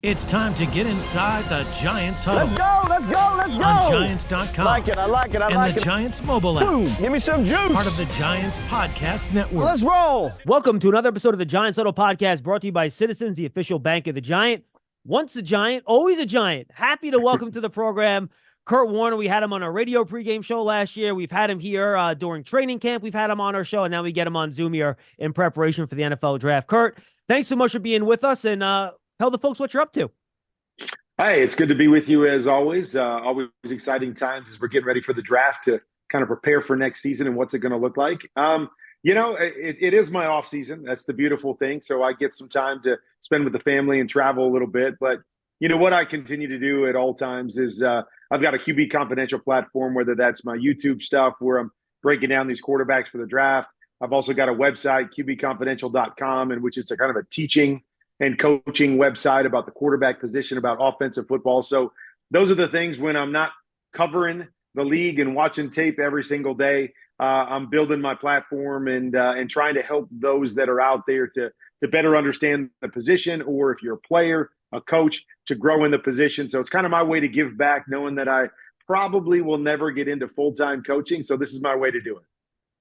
It's time to get inside the Giants Huddle. Let's go. On Giants.com. I like it. And the Giants mobile app. Boom, give me some juice. Part of the Giants Podcast Network. Let's roll. Welcome to another episode of the Giants Huddle Podcast, brought to you by Citizens, the official bank of the Giant. Once a Giant, always a Giant. Happy to welcome to the program Kurt Warner. We had him on our radio pregame show last year. We've had him here during training camp. We've had him on our show, and now we get him on Zoom here in preparation for the NFL draft. Kurt, thanks so much for being with us, and tell the folks what you're up to. Hey, it's good to be with you as always. Always exciting times as we're getting ready for the draft to kind of prepare for next season and what's it going to look like. It is my off season. That's the beautiful thing. So I get some time to spend with the family and travel a little bit. But you know what I continue to do at all times is I've got a QB Confidential platform, whether that's my YouTube stuff where I'm breaking down these quarterbacks for the draft. I've also got a website, qbconfidential.com, in which it's a kind of a teaching and coaching website about the quarterback position, about offensive football. So those are the things when I'm not covering the league and watching tape every single day. I'm building my platform and trying to help those that are out there to better understand the position, or if you're a player, a coach, to grow in the position. So it's kind of my way to give back, knowing that I probably will never get into full-time coaching. So this is my way to do it.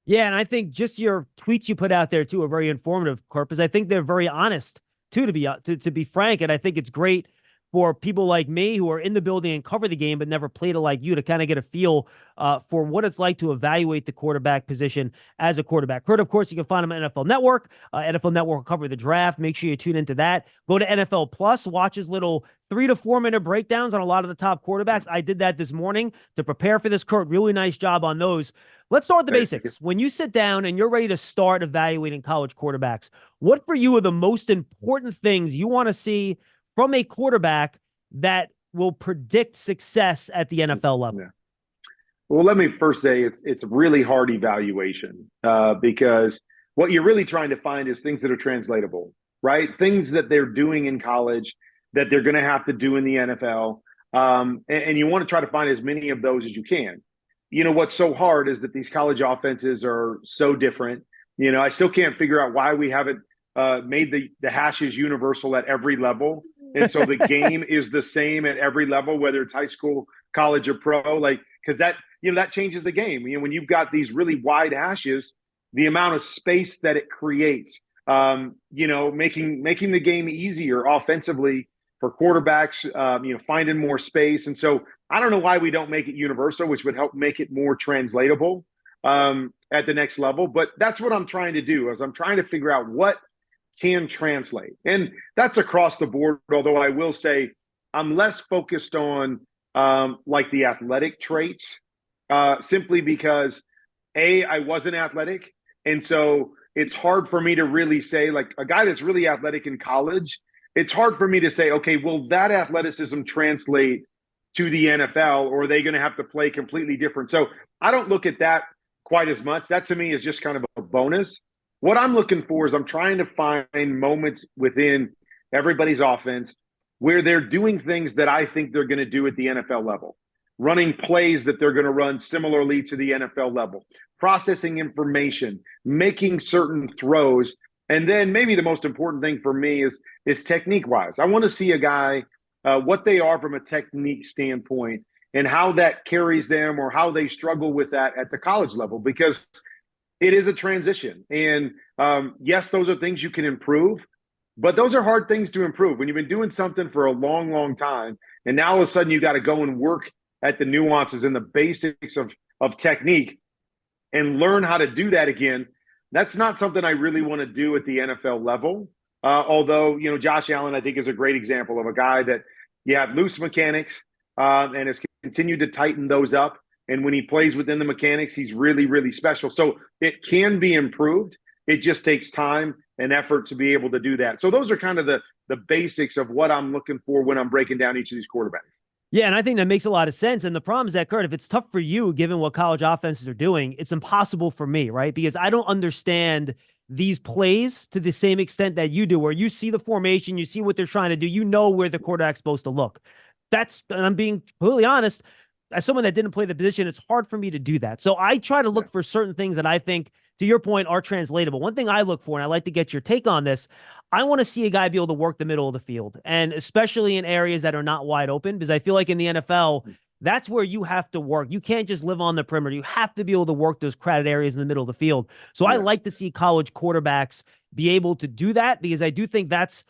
Yeah, and I think just your tweets you put out there, too, are very informative, Kurt, because I think they're very honest, too, to be frank. And I think it's great for people like me who are in the building and cover the game but never played it like you to kind of get a feel for what it's like to evaluate the quarterback position as a quarterback. Kurt, of course, you can find him at NFL Network. NFL Network will cover the draft. Make sure you tune into that. Go to NFL Plus, watch his little 3 to 4 minute breakdowns on a lot of the top quarterbacks. I did that this morning to prepare for this, Kurt. Really nice job on those. Let's start with the basics. When you sit down and you're ready to start evaluating college quarterbacks, what for you are the most important things you want to see from a quarterback that will predict success at the NFL level? Yeah. Well, let me first say it's a really hard evaluation because what you're really trying to find is things that are translatable, right? Things that they're doing in college that they're going to have to do in the NFL. And you want to try to find as many of those as you can. You know, what's so hard is that these college offenses are so different. You know, I still can't figure out why we haven't made the hashes universal at every level. And so the game is the same at every level, whether it's high school, college, or pro, because that changes the game. You know, when you've got these really wide hashes, the amount of space that it creates, making the game easier offensively for quarterbacks, finding more space. And so I don't know why we don't make it universal, which would help make it more translatable at the next level. But that's what I'm trying to do, is I'm trying to figure out what can translate. And that's across the board, although I will say I'm less focused on the athletic traits, simply because I wasn't athletic. And so it's hard for me to really say, like, a guy that's really athletic in college, it's hard for me to say, okay, will that athleticism translate to the NFL, or are they going to have to play completely different? So I don't look at that quite as much. That to me is just kind of a bonus. What I'm looking for is I'm trying to find moments within everybody's offense where they're doing things that I think they're going to do at the NFL level, running plays that they're going to run similarly to the NFL level, processing information, making certain throws. And then maybe the most important thing for me is technique-wise. I want to see a guy, what they are from a technique standpoint and how that carries them, or how they struggle with that at the college level, because it is a transition. And yes, those are things you can improve, but those are hard things to improve. When you've been doing something for a long, long time, and now all of a sudden you got to go and work at the nuances and the basics of technique and learn how to do that again, that's not something I really want to do at the NFL level. Although, Josh Allen, I think, is a great example of a guy that you have loose mechanics and has continued to tighten those up. And when he plays within the mechanics, he's really, really special. So it can be improved. It just takes time and effort to be able to do that. So those are kind of the basics of what I'm looking for when I'm breaking down each of these quarterbacks. Yeah, and I think that makes a lot of sense. And the problem is that, Kurt, if it's tough for you, given what college offenses are doing, it's impossible for me, right? Because I don't understand these plays to the same extent that you do, where you see the formation, you see what they're trying to do, you know where the quarterback's supposed to look. And I'm being completely honest, as someone that didn't play the position, it's hard for me to do that. So I try to look for certain things that I think to your point, are translatable. One thing I look for, and I like to get your take on this, I want to see a guy be able to work the middle of the field, and especially in areas that are not wide open, because I feel like in the NFL, that's where you have to work. You can't just live on the perimeter. You have to be able to work those crowded areas in the middle of the field. So I like to see college quarterbacks be able to do that, because I do think that's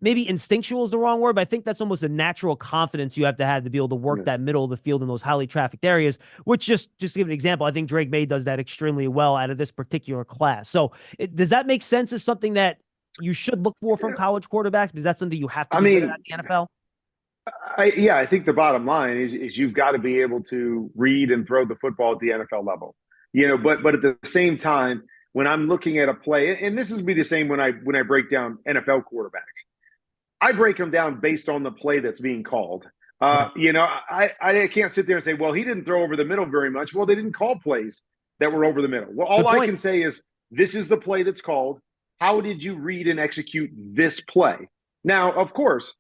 maybe instinctual is the wrong word, but I think that's almost a natural confidence you have to be able to work that middle of the field in those highly trafficked areas, which just to give an example, I think Drake Maye does that extremely well out of this particular class. So does that make sense as something that you should look for from college quarterbacks? Because that's something you have to be good at the NFL? I think the bottom line is you've got to be able to read and throw the football at the NFL level, but at the same time, when I'm looking at a play, and this is be the same when I break down NFL quarterbacks, I break them down based on the play that's being called. I can't sit there and say, well, he didn't throw over the middle very much. Well, they didn't call plays that were over the middle. Well, all I can say is this is the play that's called. How did you read and execute this play? Now, of course,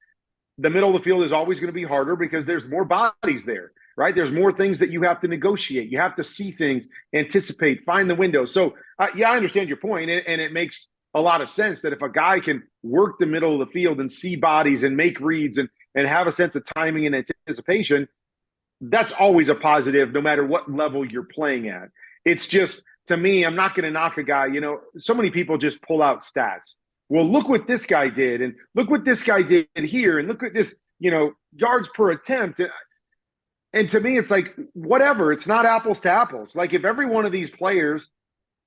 the middle of the field is always going to be harder because there's more bodies there, right? There's more things that you have to negotiate. You have to see things, anticipate, find the window. So, I understand your point, and it makes a lot of sense that if a guy can work the middle of the field and see bodies and make reads and have a sense of timing and anticipation, that's always a positive no matter what level you're playing at. It's just, to me, I'm not going to knock a guy. So many people just pull out stats. Well, look what this guy did, and look what this guy did here, and look at this, yards per attempt. And to me, it's like, whatever. It's not apples to apples. Like, if every one of these players,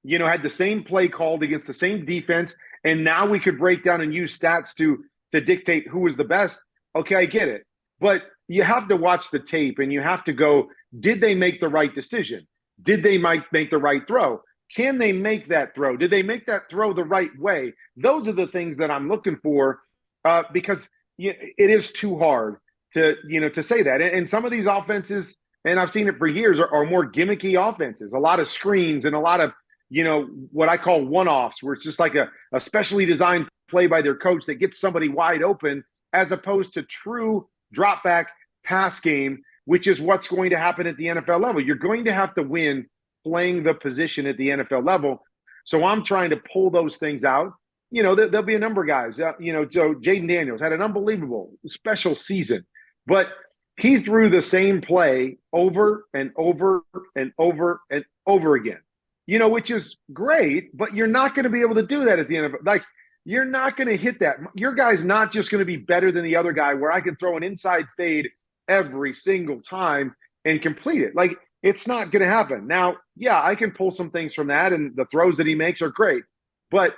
had the same play called against the same defense, and now we could break down and use stats to dictate who was the best, okay, I get it. But you have to watch the tape, and you have to go, did they make the right decision? Did they make the right throw? Can they make that throw? Did they make that throw the right way? Those are the things that I'm looking for, because it is too hard to say that. And some of these offenses, and I've seen it for years, are more gimmicky offenses. A lot of screens and a lot of, what I call one-offs, where it's just like a specially designed play by their coach that gets somebody wide open, as opposed to true drop-back pass game, which is what's going to happen at the NFL level. You're going to have to win playing the position at the NFL level. So I'm trying to pull those things out. There'll be a number of guys. So Jaden Daniels had an unbelievable special season, but he threw the same play over and over and over and over again, which is great, but you're not going to be able to do that at the NFL. Like, you're not going to hit that. Your guy's not just going to be better than the other guy where I can throw an inside fade every single time and complete it. Like, it's not going to happen. Now, yeah, I can pull some things from that, and the throws that he makes are great. But,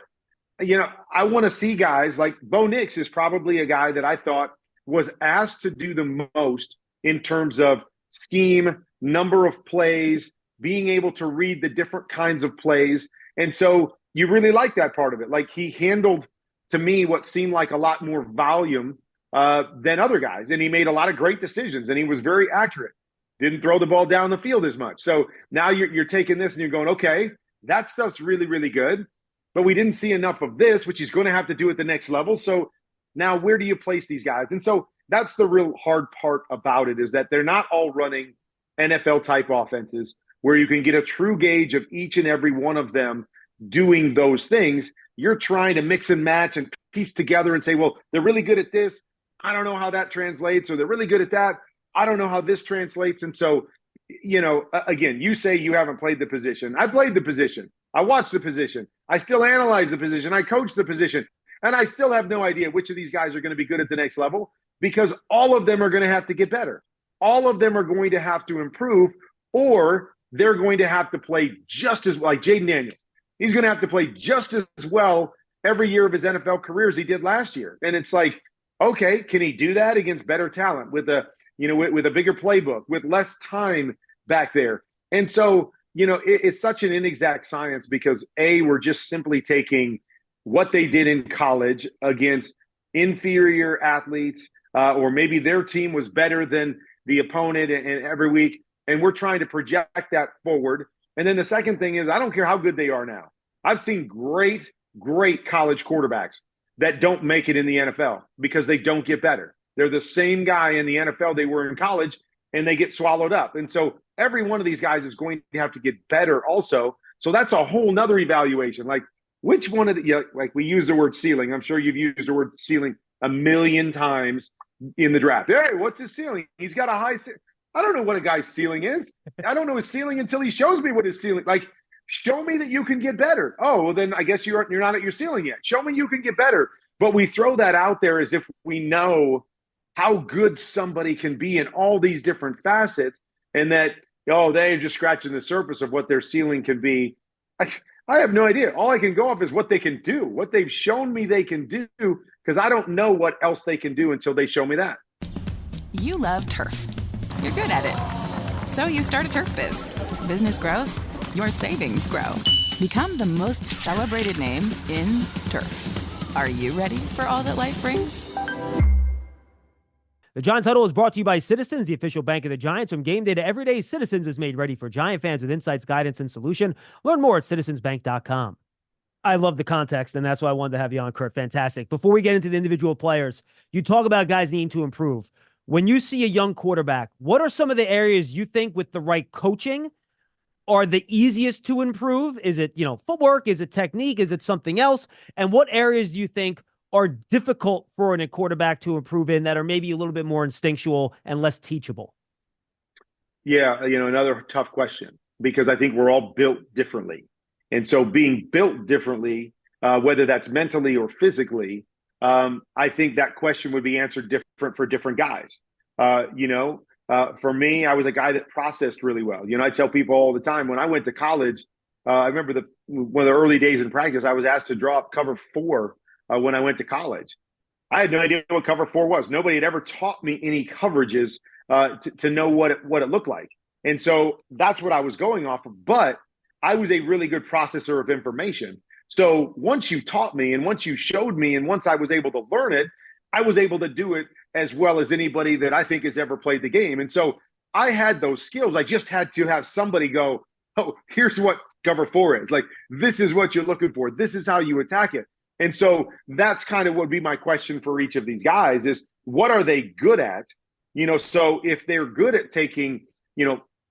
I want to see guys like Bo Nix is probably a guy that I thought was asked to do the most in terms of scheme, number of plays, being able to read the different kinds of plays. And so you really like that part of it. Like, he handled, to me, what seemed like a lot more volume than other guys. And he made a lot of great decisions, and he was very accurate. Didn't throw the ball down the field as much. So now you're taking this and you're going, okay, that stuff's really, really good. But we didn't see enough of this, which he's going to have to do at the next level. So now where do you place these guys? And so that's the real hard part about it, is that they're not all running NFL-type offenses where you can get a true gauge of each and every one of them doing those things. You're trying to mix and match and piece together and say, well, they're really good at this. I don't know how that translates. Or they're really good at that. I don't know how this translates. And so, again, you say you haven't played the position. I played the position. I watched the position. I still analyze the position. I coach the position. And I still have no idea which of these guys are going to be good at the next level, because all of them are going to have to get better. All of them are going to have to improve, or they're going to have to play just as well. Like Jaden Daniels, he's going to have to play just as well every year of his NFL career as he did last year. And it's like, okay, can he do that against better talent with a bigger playbook, with less time back there? And so, it's such an inexact science, because we're just simply taking what they did in college against inferior athletes, or maybe their team was better than the opponent and every week, and we're trying to project that forward. And then the second thing is, I don't care how good they are now. I've seen great college quarterbacks that don't make it in the NFL because they don't get better. They're the same guy in the NFL they were in college, and they get swallowed up. And so every one of these guys is going to have to get better also So that's a whole nother evaluation. Like, which one of the, like we use the word ceiling. I'm sure you've used the word ceiling a million times in the draft. Hey, what's his ceiling? He's got a high I don't know what a guy's ceiling is. I don't know his ceiling until he shows me what his ceiling. Like, show me that you can get better. Oh, well, then I guess you're not at your ceiling yet. Show me you can get better. But we throw that out there as if we know how good somebody can be in all these different facets, and that, oh, they're just scratching the surface of what their ceiling can be. I have no idea. All I can go off is what they can do, what they've shown me they can do, because I don't know what else they can do until they show me that. You love turf. You're good at it. So you start a turf biz. Business grows, your savings grow. Become the most celebrated name in turf. Are you ready for all that life brings? The Giants Huddle is brought to you by Citizens, the official bank of the Giants. From game day to every day, Citizens is made ready for Giant fans with insights, guidance, and solution. Learn more at citizensbank.com. I love the context, and that's why I wanted to have you on, Kurt. Fantastic. Before we get into the individual players, you talk about guys needing to improve. When you see a young quarterback, what are some of the areas you think with the right coaching are the easiest to improve? Is it, footwork? Is it technique? Is it something else? And what areas do you think are difficult for a quarterback to improve in that are maybe a little bit more instinctual and less teachable? Yeah, another tough question, because I think we're all built differently. And so being built differently, whether that's mentally or physically, I think that question would be answered different for different guys. For me, I was a guy that processed really well. I tell people all the time, when I went to college, I remember one of the early days in practice, I was asked to draw up cover 4 when I went to college. I had no idea what cover 4 was. Nobody had ever taught me any coverages to know what it looked like. And so that's what I was going off of. But I was a really good processor of information. So once you taught me and once you showed me and once I was able to learn it, I was able to do it as well as anybody that I think has ever played the game. And so I had those skills. I just had to have somebody go, oh, here's what cover 4 is. Like, this is what you're looking for. This is how you attack it. And so that's kind of what would be my question for each of these guys is, what are they good at? So if they're good at taking,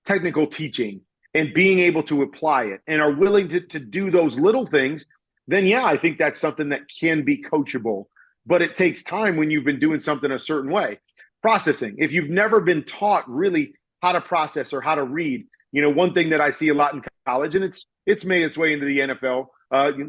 technical teaching and being able to apply it and are willing to do those little things, then yeah, I think that's something that can be coachable. But it takes time when you've been doing something a certain way. Processing. If you've never been taught really how to process or how to read, one thing that I see a lot in college, and it's made its way into the NFL.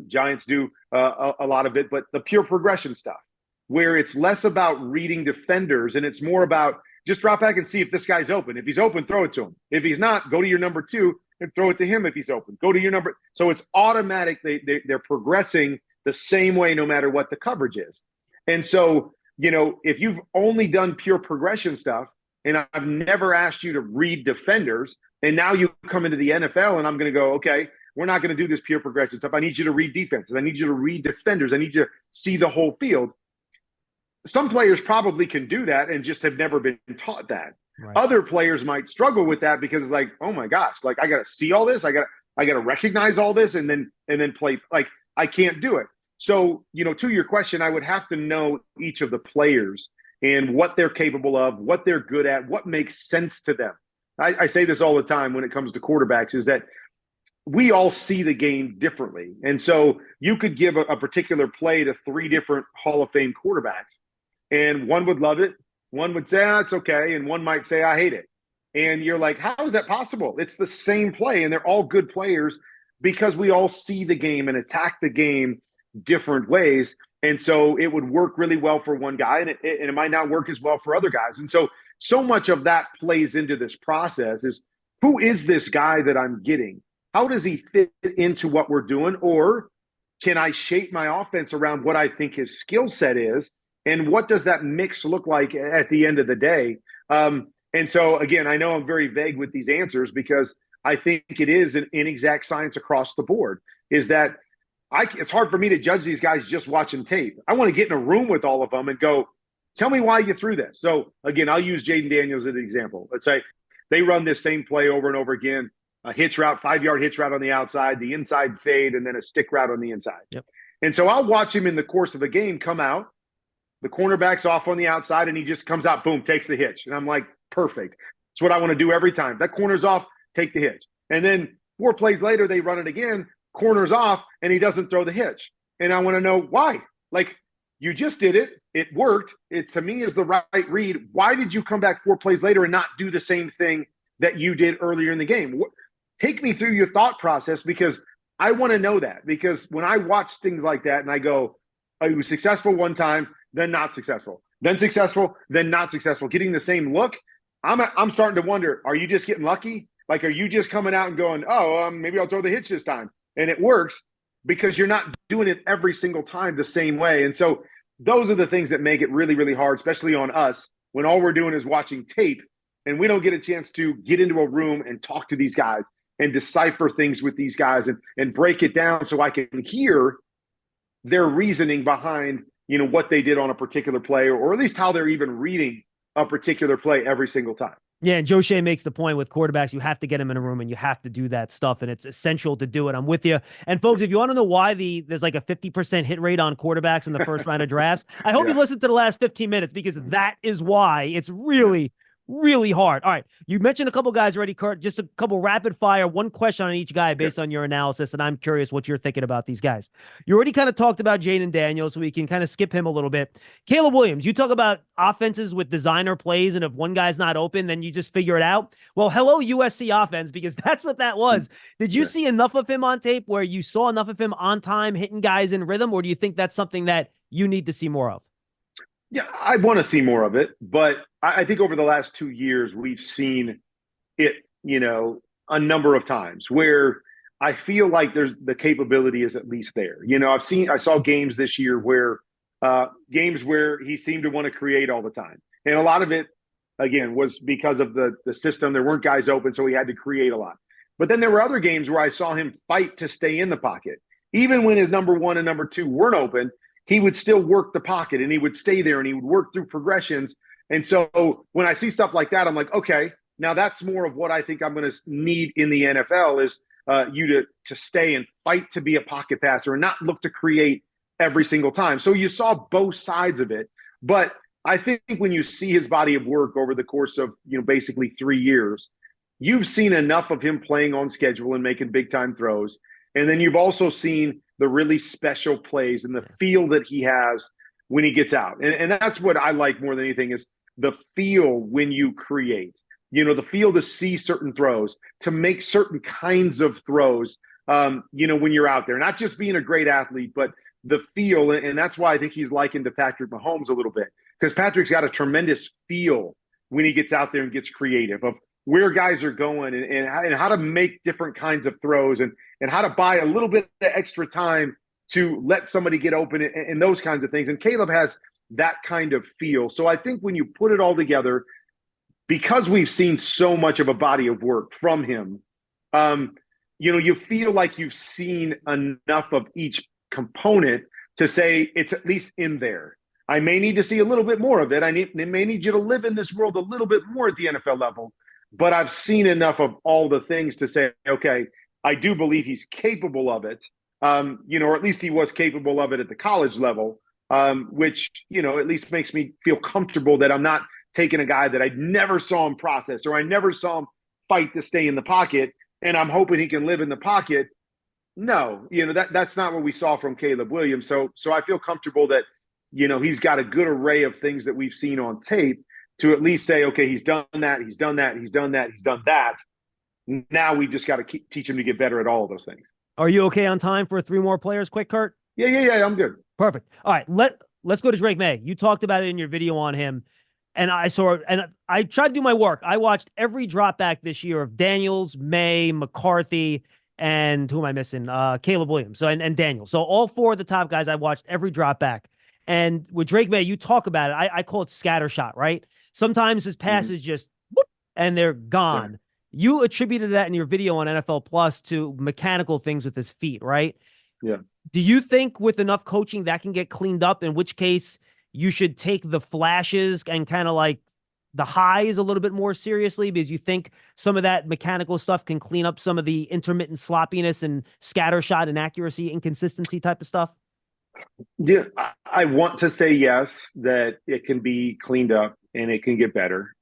Giants do a lot of it, but the pure progression stuff, where it's less about reading defenders and it's more about just drop back and see if this guy's open. If he's open, throw it to him. If he's not, go to your number 2 and throw it to him if he's open. Go to your number. So it's automatic. They're progressing the same way no matter what the coverage is. And so, if you've only done pure progression stuff, and I've never asked you to read defenders, and now you come into the NFL and I'm going to go, okay, we're not going to do this pure progression stuff. I need you to read defenses. I need you to read defenders. I need you to see the whole field. Some players probably can do that and just have never been taught that. Right. Other players might struggle with that because it's like, oh my gosh, like I got to see all this. I got to recognize all this and then play. Like, I can't do it. So, to your question, I would have to know each of the players and what they're capable of, what they're good at, what makes sense to them. I say this all the time when it comes to quarterbacks, is that we all see the game differently. And so you could give a particular play to 3 different Hall of Fame quarterbacks, and one would love it, one would say, it's okay, and one might say, I hate it. And you're like, how is that possible? It's the same play, and they're all good players because we all see the game and attack the game different ways. And so it would work really well for one guy, and it might not work as well for other guys. And so much of that plays into this process is, who is this guy that I'm getting? How does he fit into what we're doing? Or can I shape my offense around what I think his skill set is? And what does that mix look like at the end of the day? And so, again, I know I'm very vague with these answers because I think it is an inexact science across the board, is that it's hard for me to judge these guys just watching tape. I want to get in a room with all of them and go, tell me why you threw this. So, again, I'll use Jaden Daniels as an example. Let's say they run this same play over and over again, a hitch route, 5-yard hitch route on the outside, the inside fade, and then a stick route on the inside. Yep. And so I'll watch him in the course of the game come out. The cornerback's off on the outside, and he just comes out, boom, takes the hitch. And I'm like, perfect. It's what I want to do every time. That corner's off, take the hitch. And then 4 plays later, they run it again, corners off, and he doesn't throw the hitch. And I want to know why. Like, you just did it. It worked. It, to me, is the right read. Why did you come back 4 plays later and not do the same thing that you did earlier in the game? Take me through your thought process, because I want to know that. Because when I watch things like that and I go, oh, he was successful one time, then not successful, then successful, then not successful, getting the same look, I'm starting to wonder, are you just getting lucky? Like, are you just coming out and going, oh, maybe I'll throw the hitch this time, and it works? Because you're not doing it every single time the same way. And so those are the things that make it really, really hard, especially on us, when all we're doing is watching tape and we don't get a chance to get into a room and talk to these guys and decipher things with these guys and break it down so I can hear their reasoning behind, what they did on a particular play, or at least how they're even reading a particular play every single time. Yeah, and Joe Shea makes the point with quarterbacks, you have to get them in a room and you have to do that stuff, and it's essential to do it. I'm with you. And folks, if you want to know why there's like a 50% hit rate on quarterbacks in the first round of drafts, I hope you listened to the last 15 minutes, because that is why it's really, really hard. All right, you mentioned a couple guys already, Kurt. Just a couple rapid fire, one question on each guy based on your analysis, and I'm curious what you're thinking about these guys. You already kind of talked about Jaden Daniels, so we can kind of skip him a little bit. Caleb Williams, you talk about offenses with designer plays, and if one guy's not open, then you just figure it out. Well, hello, USC offense, because that's what that was. Did you see enough of him on tape where you saw enough of him on time hitting guys in rhythm, or do you think that's something that you need to see more of? Yeah, I want to see more of it, but I think over the last 2 years, we've seen it, a number of times where I feel like the capability is at least there. I saw games this year where he seemed to want to create all the time. And a lot of it, again, was because of the system. There weren't guys open, so he had to create a lot. But then there were other games where I saw him fight to stay in the pocket. Even when his number 1 and number 2 weren't open, he would still work the pocket and he would stay there and he would work through progressions. And so when I see stuff like that, I'm like, okay, now that's more of what I think I'm going to need in the NFL is you to stay and fight to be a pocket passer and not look to create every single time. So you saw both sides of it. But I think when you see his body of work over the course of, basically 3 years, you've seen enough of him playing on schedule and making big time throws. And then you've also seen the really special plays and the feel that he has when he gets out. And that's what I like more than anything is the feel when you create, the feel to see certain throws, to make certain kinds of throws, when you're out there, not just being a great athlete, but the feel. And that's why I think he's likened to Patrick Mahomes a little bit, because Patrick's got a tremendous feel when he gets out there and gets creative of where guys are going and how to make different kinds of throws and how to buy a little bit of extra time to let somebody get open and those kinds of things. And Caleb has that kind of feel. So I think when you put it all together, because we've seen so much of a body of work from him, you feel like you've seen enough of each component to say it's at least in there. I may need to see a little bit more of it. I may need you to live in this world a little bit more at the NFL level. But I've seen enough of all the things to say, okay, I do believe he's capable of it, or at least he was capable of it at the college level, which, at least makes me feel comfortable that I'm not taking a guy that I never saw him process or I never saw him fight to stay in the pocket, and I'm hoping he can live in the pocket. No, that's not what we saw from Caleb Williams. So I feel comfortable that, he's got a good array of things that we've seen on tape to at least say, okay, he's done that, he's done that, he's done that, he's done that. Now we've just got to teach him to get better at all of those things. Are you okay on time for 3 more players quick, Kurt? Yeah, I'm good. Perfect. All right, let's go to Drake Maye. You talked about it in your video on him, and I tried to do my work. I watched every drop back this year of Daniels, Maye, McCarthy, and who am I missing? Caleb Williams. So and Daniels. So all 4 of the top guys, I watched every drop back. And with Drake Maye, you talk about it. I call it scatter shot, right? Sometimes his passes just whoop, and they're gone. Yeah. You attributed that in your video on NFL Plus to mechanical things with his feet, right? Yeah. Do you think with enough coaching that can get cleaned up, in which case you should take the flashes and kind of like the highs a little bit more seriously, because you think some of that mechanical stuff can clean up some of the intermittent sloppiness and scatter shot inaccuracy, inconsistency type of stuff? Yeah, I want to say yes, that it can be cleaned up and it can get better.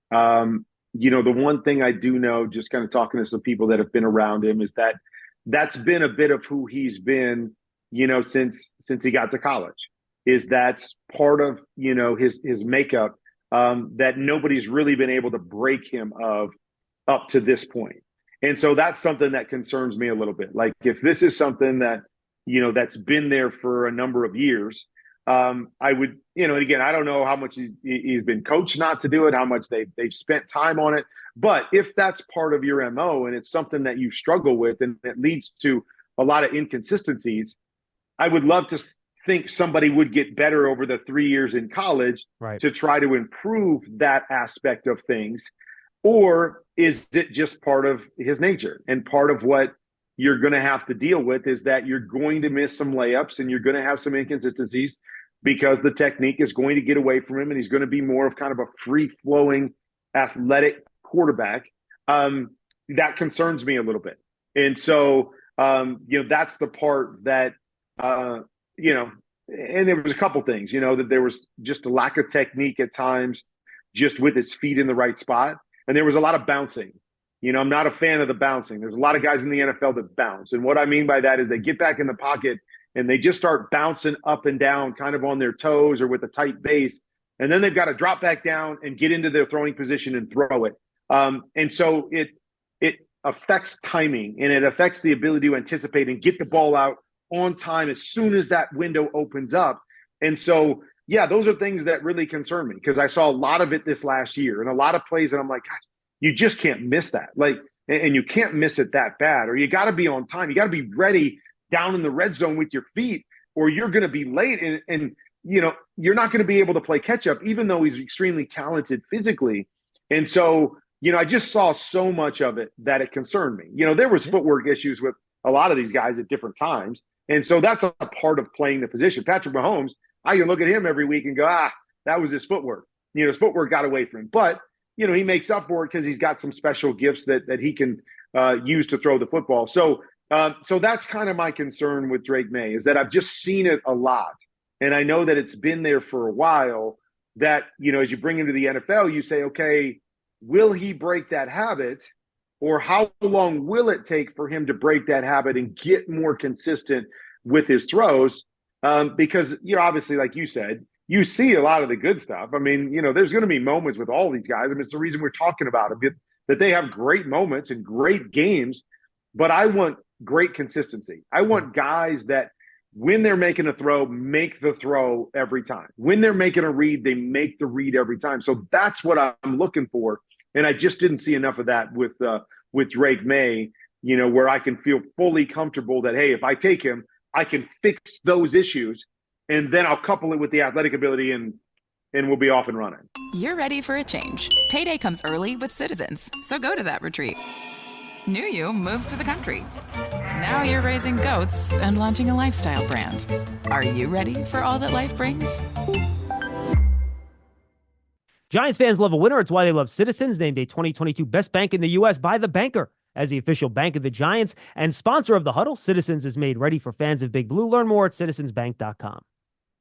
the one thing I do know, just kind of talking to some people that have been around him, is that that's been a bit of who he's been, since he got to college. Is that's part of his makeup, that nobody's really been able to break him of up to this point. And so that's something that concerns me a little bit. Like, if this is something that that's been there for a number of years, I would, and again, I don't know how much he's been coached not to do it, how much they've spent time on it. But if that's part of your MO and it's something that you struggle with and it leads to a lot of inconsistencies, I would love to think somebody would get better over the 3 years in college to try to improve that aspect of things. Or is it just part of his nature? And part of what you're going to have to deal with is that you're going to miss some layups and you're going to have some inconsistencies because the technique is going to get away from him and he's going to be more of kind of a free-flowing, athletic quarterback. That concerns me a little bit. And so, that's the part that, and there was a couple things, that there was just a lack of technique at times, just with his feet in the right spot. And there was a lot of bouncing. I'm not a fan of the bouncing. There's a lot of guys in the NFL that bounce. And what I mean by that is they get back in the pocket and they just start bouncing up and down kind of on their toes or with a tight base. And then they've got to drop back down and get into their throwing position and throw it. And so it affects timing and it affects the ability to anticipate and get the ball out on time as soon as that window opens up. And so, yeah, those are things that really concern me because I saw a lot of it this last year and a lot of plays that I'm like, gosh, you just can't miss that. Like, and you can't miss it that bad, or you got to be on time. You got to be ready down in the red zone with your feet, or you're going to be late. And you're not going to be able to play catch up, even though he's extremely talented physically. And so, I just saw so much of it that it concerned me. There was footwork issues with a lot of these guys at different times. And so that's a part of playing the position. Patrick Mahomes, I can look at him every week and go, that was his footwork. His footwork got away from him. But, he makes up for it because he's got some special gifts that he can use to throw the football. So that's kind of my concern with Drake Maye, is that I've just seen it a lot. And I know that it's been there for a while that, as you bring him to the NFL, you say, okay, will he break that habit? Or how long will it take for him to break that habit and get more consistent with his throws? Because, obviously, like you said, you see a lot of the good stuff. I mean, there's going to be moments with all these guys. I mean, it's the reason we're talking about them, that they have great moments and great games. But I want great consistency. I want guys that when they're making a throw, make the throw every time. When they're making a read, they make the read every time. So that's what I'm looking for. And I just didn't see enough of that with Drake Maye, where I can feel fully comfortable that, hey, if I take him, I can fix those issues, and then I'll couple it with the athletic ability, and we'll be off and running. You're ready for a change. Payday comes early with Citizens, so go to that retreat. New you moves to the country. Now you're raising goats and launching a lifestyle brand. Are you ready for all that life brings? Giants fans love a winner. It's why they love Citizens, named a 2022 Best Bank in the U.S. by The Banker as the official bank of the Giants and sponsor of the Huddle. Citizens is made ready for fans of Big Blue. Learn more at citizensbank.com.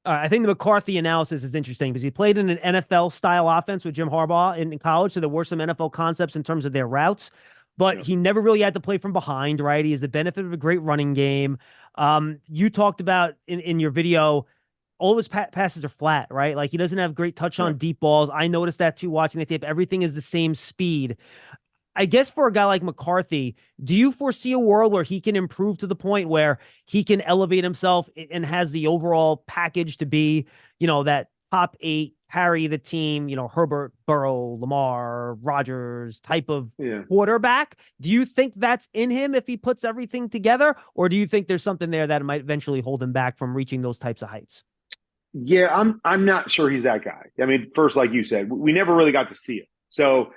I think the McCarthy analysis is interesting because he played in an NFL-style offense with Jim Harbaugh in college, so there were some NFL concepts in terms of their routes, but he never really had to play from behind, right? He has the benefit of a great running game. You talked about in your video, all of his passes are flat, right? Like, he doesn't have great touch on deep balls. I noticed that too watching the tape. Everything is the same speed. I guess for a guy like McCarthy, do you foresee a world where he can improve to the point where he can elevate himself and has the overall package to be, that top 8, carry the team, Herbert, Burrow, Lamar, Rodgers type of quarterback? Do you think that's in him if he puts everything together? Or do you think there's something there that might eventually hold him back from reaching those types of heights? Yeah, I'm not sure he's that guy. I mean, first, like you said, we never really got to see it. So,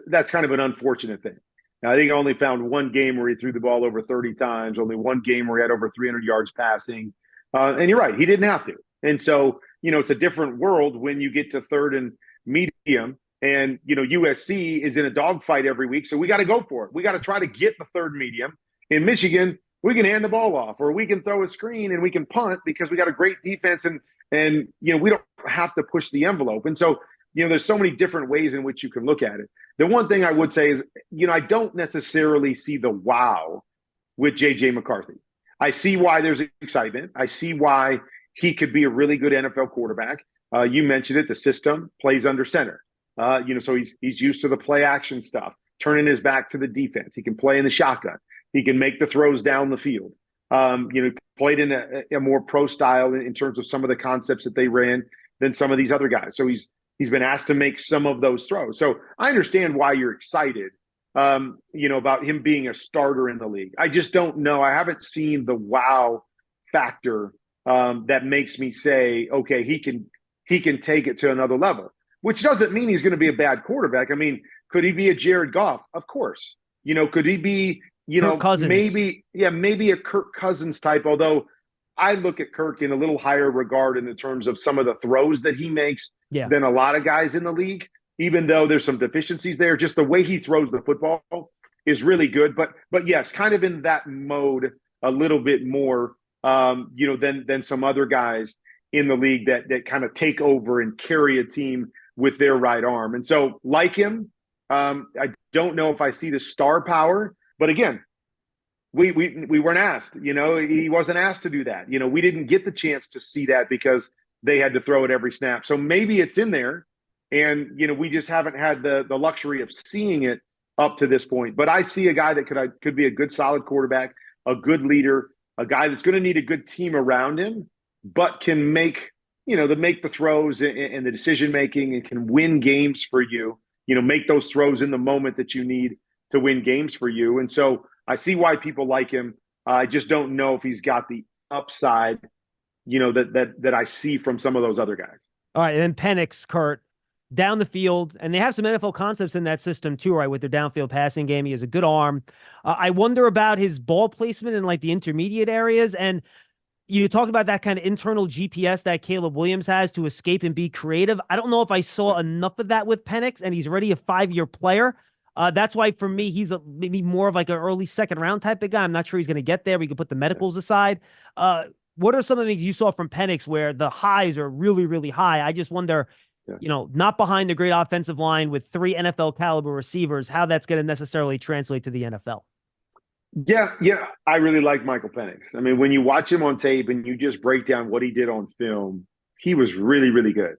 that's kind of an unfortunate thing. Now, I think I only found one game where he threw the ball over 30 times, only one game where he had over 300 yards passing. And you're right, he didn't have to. And so, it's a different world when you get to third and medium and, USC is in a dogfight every week. So we got to go for it. We got to try to get the third medium. In Michigan, we can hand the ball off, or we can throw a screen and we can punt because we got a great defense and we don't have to push the envelope. And so there's so many different ways in which you can look at it. The one thing I would say is, I don't necessarily see the wow with JJ McCarthy. I see why there's excitement. I see why he could be a really good NFL quarterback. You mentioned it, the system plays under center. So he's used to the play action stuff, turning his back to the defense. He can play in the shotgun. He can make the throws down the field. Played in a more pro style in terms of some of the concepts that they ran than some of these other guys. So he's been asked to make some of those throws. So I understand why you're excited, about him being a starter in the league. I just don't know. I haven't seen the wow factor that makes me say, okay, he can take it to another level, which doesn't mean he's going to be a bad quarterback. I mean, could he be a Jared Goff? Of course. Could he be, Kirk Cousins. maybe a Kirk Cousins type, although I look at Kirk in a little higher regard in terms of some of the throws that he makes than a lot of guys in the league, even though there's some deficiencies there. Just the way he throws the football is really good. But yes, kind of in that mode a little bit more, than some other guys in the league that kind of take over and carry a team with their right arm. And so like him, I don't know if I see the star power, but again, we weren't asked, he wasn't asked to do that. We didn't get the chance to see that because they had to throw it every snap. So maybe it's in there and, we just haven't had the luxury of seeing it up to this point. But I see a guy that could be a good, solid quarterback, a good leader, a guy that's going to need a good team around him, but can make the throws and the decision-making and can win games for you, make those throws in the moment that you need to win games for you. And so I see why people like him. I just don't know if he's got the upside, that I see from some of those other guys. All right, and then Penix, Kurt, down the field, and they have some NFL concepts in that system too, right, with their downfield passing game. He has a good arm. I wonder about his ball placement in like the intermediate areas. And you talk about that kind of internal GPS that Caleb Williams has to escape and be creative. I don't know if I saw enough of that with Penix, and he's already a 5-year player. That's why for me, he's maybe more of like an early second round type of guy. I'm not sure he's going to get there. We can put the medicals aside. What are some of the things you saw from Penix where the highs are really, really high? I just wonder, not behind a great offensive line with 3 NFL caliber receivers, how that's going to necessarily translate to the NFL. Yeah, I really like Michael Penix. I mean, when you watch him on tape and you just break down what he did on film, he was really, really good.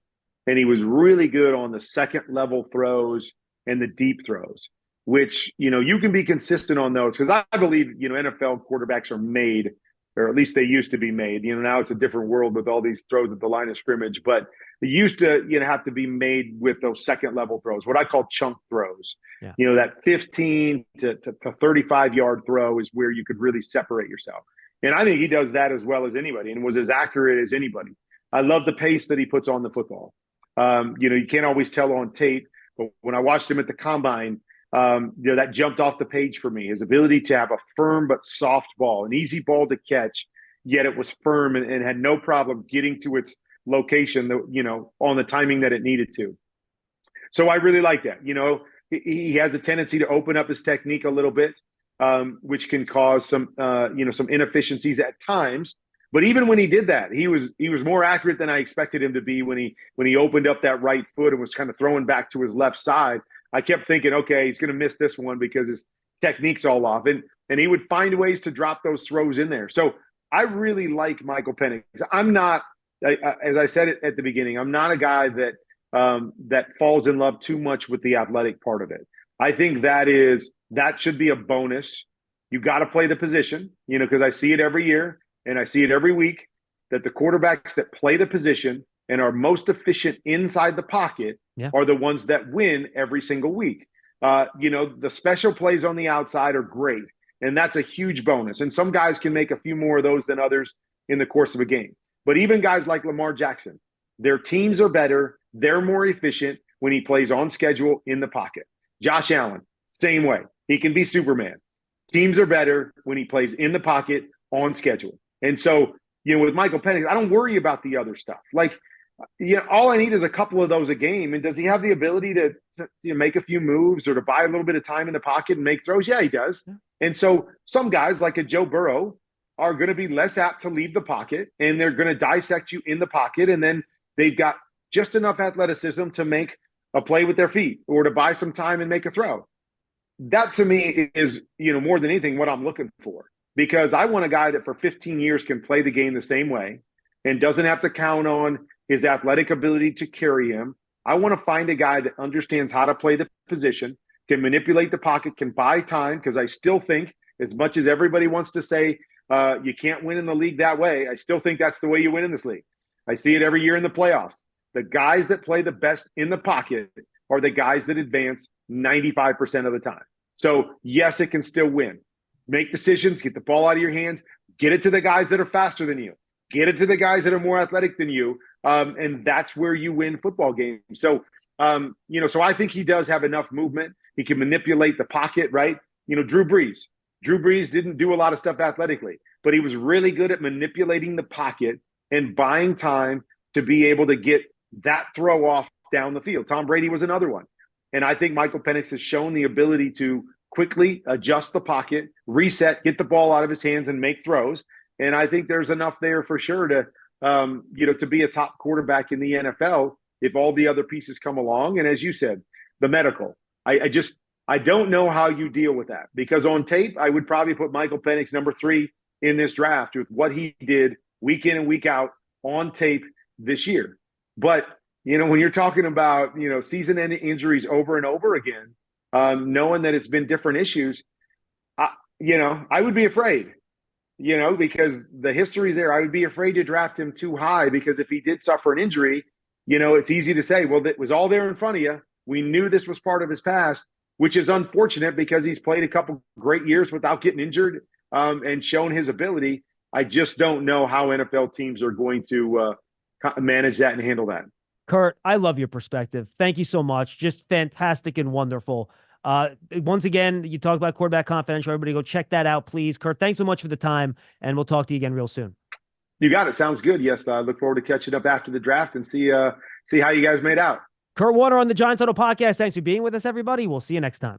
And he was really good on the second level throws and the deep throws, which, you can be consistent on those because I believe, NFL quarterbacks are made, or at least they used to be made. Now it's a different world with all these throws at the line of scrimmage, but they used to, have to be made with those second level throws, what I call chunk throws. Yeah. That 15 to 35 yard throw is where you could really separate yourself. And I think he does that as well as anybody and was as accurate as anybody. I love the pace that he puts on the football. You can't always tell on tape, but when I watched him at the combine, that jumped off the page for me. His ability to have a firm but soft ball, an easy ball to catch, yet it was firm and had no problem getting to its location, on the timing that it needed to. So I really like that. He has a tendency to open up his technique a little bit, which can cause some inefficiencies at times. But even when he did that, he was more accurate than I expected him to be when he opened up that right foot and was kind of throwing back to his left side. I kept thinking, okay, he's going to miss this one because his technique's all off. And he would find ways to drop those throws in there. So I really like Michael Penix. I'm not, as I said at the beginning, I'm not a guy that falls in love too much with the athletic part of it. I think that should be a bonus. You got to play the position, because I see it every year. And I see it every week that the quarterbacks that play the position and are most efficient inside the pocket are the ones that win every single week. The special plays on the outside are great, and that's a huge bonus. And some guys can make a few more of those than others in the course of a game. But even guys like Lamar Jackson, their teams are better. They're more efficient when he plays on schedule in the pocket. Josh Allen, same way. He can be Superman. Teams are better when he plays in the pocket on schedule. And so, with Michael Penix, I don't worry about the other stuff. Like, all I need is a couple of those a game. And does he have the ability to make a few moves or to buy a little bit of time in the pocket and make throws? Yeah, he does. Yeah. And so some guys like a Joe Burrow are going to be less apt to leave the pocket, and they're going to dissect you in the pocket. And then they've got just enough athleticism to make a play with their feet or to buy some time and make a throw. That to me is, more than anything what I'm looking for, because I want a guy that for 15 years can play the game the same way and doesn't have to count on his athletic ability to carry him. I want to find a guy that understands how to play the position, can manipulate the pocket, can buy time, because I still think, as much as everybody wants to say you can't win in the league that way, I still think that's the way you win in this league. I see it every year in the playoffs. The guys that play the best in the pocket are the guys that advance 95% of the time. So, yes, it can still win. Make decisions, get the ball out of your hands, get it to the guys that are faster than you, get it to the guys that are more athletic than you, and that's where you win football games. So, so I think he does have enough movement. He can manipulate the pocket, right? Drew Brees didn't do a lot of stuff athletically, but he was really good at manipulating the pocket and buying time to be able to get that throw off down the field. Tom Brady was another one. And I think Michael Penix has shown the ability to quickly adjust the pocket, reset, get the ball out of his hands and make throws. And I think there's enough there for sure to, to be a top quarterback in the NFL if all the other pieces come along. And as you said, the medical, I don't know how you deal with that, because on tape, I would probably put Michael Penix number 3 in this draft with what he did week in and week out on tape this year. But, when you're talking about, season-ending injuries over and over again, knowing that it's been different issues, I would be afraid, because the history's there. I would be afraid to draft him too high, because if he did suffer an injury, it's easy to say, well, it was all there in front of you. We knew this was part of his past, which is unfortunate because he's played a couple great years without getting injured and shown his ability. I just don't know how NFL teams are going to manage that and handle that. Kurt, I love your perspective. Thank you so much. Just fantastic and wonderful. Once again, you talked about Quarterback Confidential. Everybody go check that out, please. Kurt, thanks so much for the time, and we'll talk to you again real soon. You got it. Sounds good. Yes, I look forward to catching up after the draft and see how you guys made out. Kurt Warner on the Giants Huddle podcast. Thanks for being with us, everybody. We'll see you next time.